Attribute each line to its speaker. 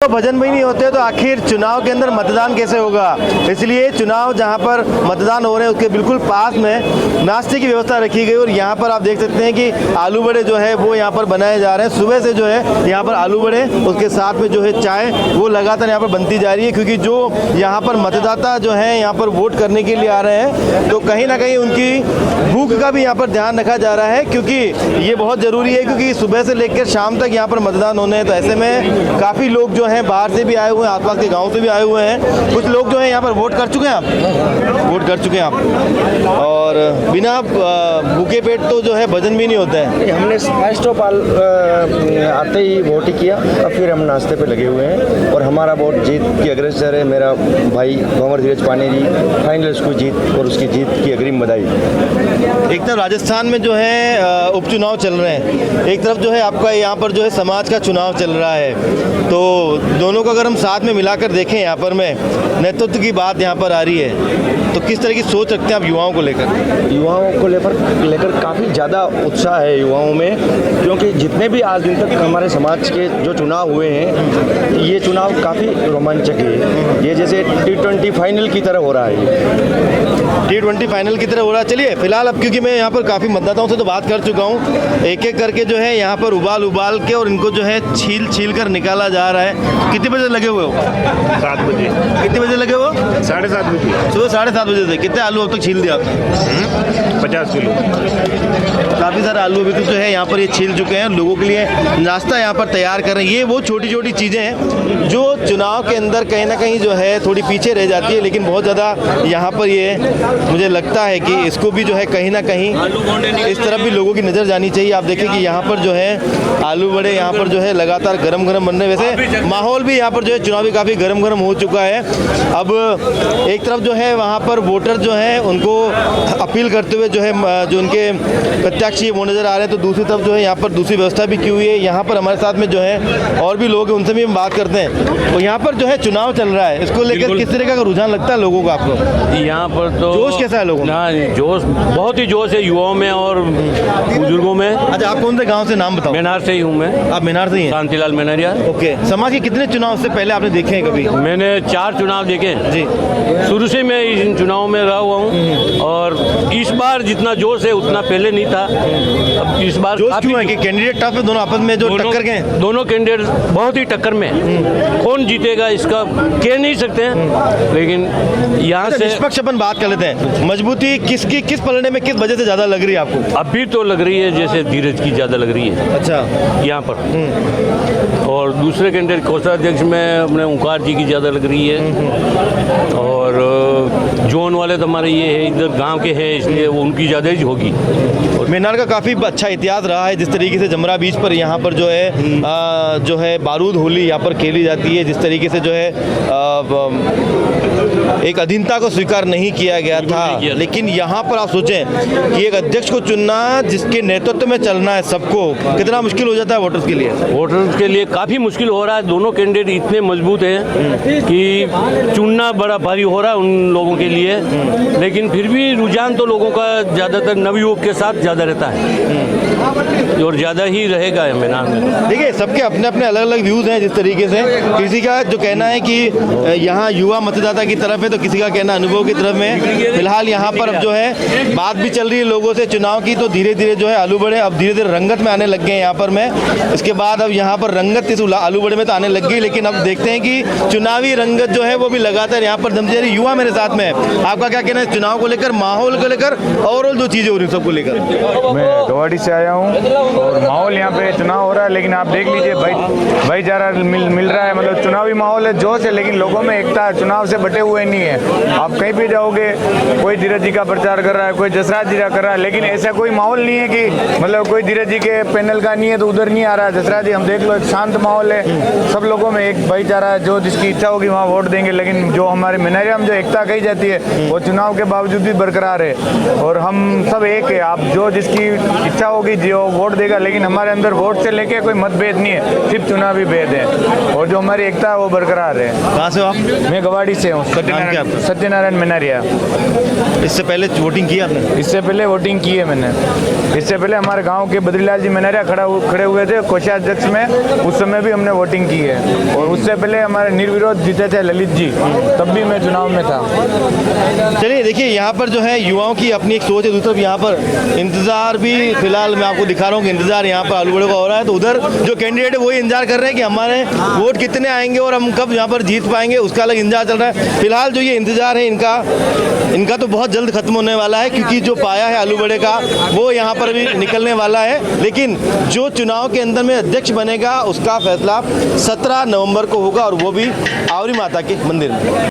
Speaker 1: तो भजन भी नहीं होते तो आखिर चुनाव के अंदर मतदान कैसे होगा। इसलिए चुनाव जहां पर मतदान हो रहे हैं उसके बिल्कुल पास में नाश्ते की व्यवस्था रखी गई और यहां पर आप देख सकते हैं कि आलू बड़े जो है वो यहां पर बनाए जा रहे हैं। सुबह से जो है यहां पर आलू बड़े, उसके साथ में जो है चाय वो लगातार यहां पर बनती जा रही है, क्योंकि जो यहां पर मतदाता जो है यहां पर वोट करने के लिए आ रहे हैं तो कहीं ना कहीं उनकी भूख का भी यहाँ पर ध्यान रखा जा रहा है, क्योंकि ये बहुत ज़रूरी है, क्योंकि सुबह से लेकर शाम तक यहाँ पर मतदान होने हैं। तो ऐसे में काफ़ी लोग जो हैं बाहर से भी आए हुए हैं, आसपास के गांव से भी आए हुए हैं। कुछ लोग जो हैं यहाँ पर वोट कर चुके हैं। आप वोट कर चुके हैं आप, और बिना भूखे पेट तो जो है भजन भी नहीं होता है।
Speaker 2: हमने फर्स्ट ऑफ ऑल आते ही वोट ही किया, अब फिर हम नाश्ते पे लगे हुए हैं और हमारा वोट जीत की अग्रसर है। मेरा भाई भंवर धीरज पांडे जी फाइनल उसको जीत और उसकी जीत की अग्रिम बधाई।
Speaker 1: एक तरफ राजस्थान में जो है उपचुनाव चल रहे हैं, एक तरफ जो है आपका यहाँ पर जो है समाज का चुनाव चल रहा है, तो दोनों को अगर हम साथ में मिलाकर देखें यहाँ पर में नेतृत्व की बात यहाँ पर आ रही है, तो किस तरह की सोच रखते हैं आप युवाओं को लेकर?
Speaker 2: युवाओं को लेकर काफ़ी ज़्यादा उत्साह है युवाओं में, क्योंकि जितने भी आज दिन तक हमारे समाज के जो चुनाव हुए हैं ये चुनाव काफ़ी रोमांचक है। ये जैसे T20 फाइनल की तरह हो रहा है।
Speaker 1: T20 फाइनल की तरह हो रहा है। चलिए फिलहाल अब क्योंकि मैं यहाँ पर काफ़ी मतदाताओं से तो बात कर चुका हूँ, एक एक करके जो है यहाँ पर उबाल के और इनको जो है छील कर निकाला जा रहा है। कितने बजे लगे हुए हो?
Speaker 3: 7 बजे।
Speaker 1: कितने बजे लगे हो?
Speaker 3: 7:30 बजे।
Speaker 1: सुबह 7:30 बजे से। कितने आलू अब तक छील दिया आपने?
Speaker 3: 50 किलो।
Speaker 1: काफ़ी सारे आलू अभी तक जो है यहाँ पर ये छील चुके हैं, लोगों के लिए नाश्ता यहाँ पर तैयार कर रहे हैं। ये वो छोटी छोटी चीज़ें हैं जो चुनाव के अंदर कहीं ना कहीं जो है थोड़ी पीछे रह जाती है, लेकिन बहुत ज़्यादा यहाँ पर ये मुझे लगता है कि इसको भी जो है कहीं ना कहीं इस तरफ भी लोगों की नज़र जानी चाहिए। आप देखें कि यहाँ पर जो है आलू बड़े यहाँ पर जो है लगातार गरम बन रहे हैं। वैसे माहौल भी यहाँ पर जो है चुनावी काफ़ी गरम हो चुका है। अब एक तरफ जो है वहाँ पर वोटर जो है उनको अपील करते हुए जो है जो उनके प्रत्याशी वो नज़र आ रहे हैं, तो दूसरी तरफ जो है यहाँ पर दूसरी व्यवस्था भी की हुई है। यहाँ पर हमारे साथ में जो है और भी लोग हैं, उनसे भी हम बात करते हैं। तो यहाँ पर जो है चुनाव चल रहा है, इसको लेकर किस तरह का रुझान लगता है लोगों को आपको?
Speaker 4: यहाँ पर तो
Speaker 1: जोश कैसा है लोगों में?
Speaker 4: हाँ, जोश बहुत ही जोश है युवाओं में और बुजुर्गों में।
Speaker 1: अच्छा, आप कौन से गांव से नाम बताओ?
Speaker 4: मेनार से ही हूँ मैं।
Speaker 1: आप मेनार से ही हैं?
Speaker 4: शांतिलाल मेनारिया।
Speaker 1: ओके। समाज के कितने चुनाव से पहले आपने देखे हैं कभी?
Speaker 4: मैंने 4 चुनाव देखे
Speaker 1: जी।
Speaker 4: शुरू से मैं इन चुनाव में रहा हुआ हूँ और इस बार जितना जोश है उतना पहले नहीं था। अब इस बार
Speaker 1: जोश क्यों है कि कैंडिडेट टफ है, दोनों आपस में जो टक्कर गए?
Speaker 4: दोनों कैंडिडेट बहुत ही टक्कर में। कौन जीतेगा इसका कह नहीं सकते हैं, लेकिन यहाँ से
Speaker 1: निष्पक्ष अपन बात कर लेते हैं। मजबूती किस पलड़े में किस वजह से ज़्यादा लग रही है आपको?
Speaker 4: अभी तो लग रही है जैसे धीरज की ज़्यादा लग रही है।
Speaker 1: अच्छा।
Speaker 4: यहाँ पर और दूसरे कैंडिडेट कोषाध्यक्ष में अपने ओंकार जी की ज़्यादा लग रही है और जोन वाले तो हमारे ये है इधर गांव के हैं, इसलिए वो उनकी ज़्यादा ही होगी।
Speaker 1: मेनार का काफ़ी अच्छा इतिहास रहा है, जिस तरीके से जमरा बीच पर यहाँ पर जो है बारूद होली यहाँ पर खेली जाती है, जिस तरीके से जो है एक अधीनता को स्वीकार नहीं किया गया था। लेकिन यहाँ पर आप सोचें कि एक अध्यक्ष को चुनना जिसके नेतृत्व में चलना है सबको, कितना मुश्किल हो जाता है वोटर्स के लिए?
Speaker 4: वोटर्स के लिए काफ़ी मुश्किल हो रहा है। दोनों कैंडिडेट इतने मजबूत हैं कि चुनना बड़ा भारी हो रहा है उन लोगों के लिए, लेकिन फिर भी रुझान तो लोगों का ज़्यादातर नवयुवक के साथ ज़्यादा रहता है और ज़्यादा ही रहेगा मेनार में।
Speaker 1: देखिए, सबके अपने अपने अलग अलग व्यूज़ हैं। जिस तरीके से किसी का जो कहना है कि यहाँ युवा मतदाता की तरफ है, तो किसी का कहना अनुभव की तरफ में। फिलहाल यहाँ पर अब जो है बात भी चल रही है लोगों से चुनाव की, तो धीरे धीरे जो है आलू बड़े अब धीरे धीरे रंगत में आने लग गए हैं यहाँ पर में। इसके बाद अब यहाँ पर रंगत इस आलू बड़े में तो आने लग गई, लेकिन अब देखते हैं कि चुनावी रंगत जो है वो भी लगातार यहाँ पर जमती जा रही। युवा मेरे साथ में है, आपका क्या कहना है चुनाव को लेकर, माहौल को लेकर, ओवरऑल जो चीज़ें हो रही सबको लेकर?
Speaker 3: मैं दवाड़ी से आया हूँ और माहौल यहाँ पे चुनाव हो रहा है, लेकिन आप देख लीजिए भाईचारा मिल रहा है। मतलब चुनावी माहौल है, जोश है, लेकिन लोगों में एकता है, चुनाव से बटे हुए नहीं है। आप कहीं भी जाओगे, कोई धीरज जी का प्रचार कर रहा है, कोई जसराज जी का कर रहा है, लेकिन ऐसा कोई माहौल नहीं है कि मतलब कोई धीरज जी के पैनल का नहीं है तो उधर नहीं आ रहा है। जसराज जी हम देख लो, शांत माहौल है, सब लोगों में एक भाईचारा है, जो जिसकी इच्छा होगी वहाँ वोट देंगे। लेकिन जो हमारे मेनारिया में जो एकता कही जाती है वो चुनाव के बावजूद भी बरकरार है और हम सब एक है। आप जो जिसकी इच्छा होगी जो वोट देगा, लेकिन हमारे अंदर वोट से लेके कोई मतभेद नहीं है, सिर्फ चुनावी भेद है, और जो हमारी एकता है वो बरकरार है।
Speaker 1: कहाँ से हो आप?
Speaker 3: मैं गवाड़ी से हूँ,
Speaker 1: नाम क्या आपका?
Speaker 3: सत्यनारायण मिनारिया।
Speaker 1: इससे पहले वोटिंग की आपने?
Speaker 3: इससे पहले वोटिंग की है मैंने। इससे पहले हमारे गांव के बद्रीलाल जी मिनारिया खड़े हुए थे कोषाध्यक्ष में, उस समय भी हमने वोटिंग की है। और उससे पहले हमारे निर्विरोध जीते थे ललित जी, तब भी मैं चुनाव में था।
Speaker 1: चलिए देखिए, यहाँ पर जो है युवाओं की अपनी एक सोच है, दूसरी तरफ यहाँ पर इंतजार भी, फिलहाल मैं आपको दिखा रहा हूँ कि इंतजार यहाँ पर आलू बड़े का हो रहा है। तो उधर जो कैंडिडेट है वही इंतजार कर रहे हैं कि हमारे वोट कितने आएंगे और हम कब यहाँ पर जीत पाएंगे, उसका अलग इंतजार चल रहा है। फिलहाल जो ये इंतजार है इनका तो बहुत जल्द खत्म होने वाला है, क्योंकि जो पाया है आलू बड़े का वो यहाँ पर भी निकलने वाला है। लेकिन जो चुनाव के अंदर में अध्यक्ष बनेगा उसका फैसला 17 नवंबर को होगा, और वो भी आवरी माता के मंदिर में।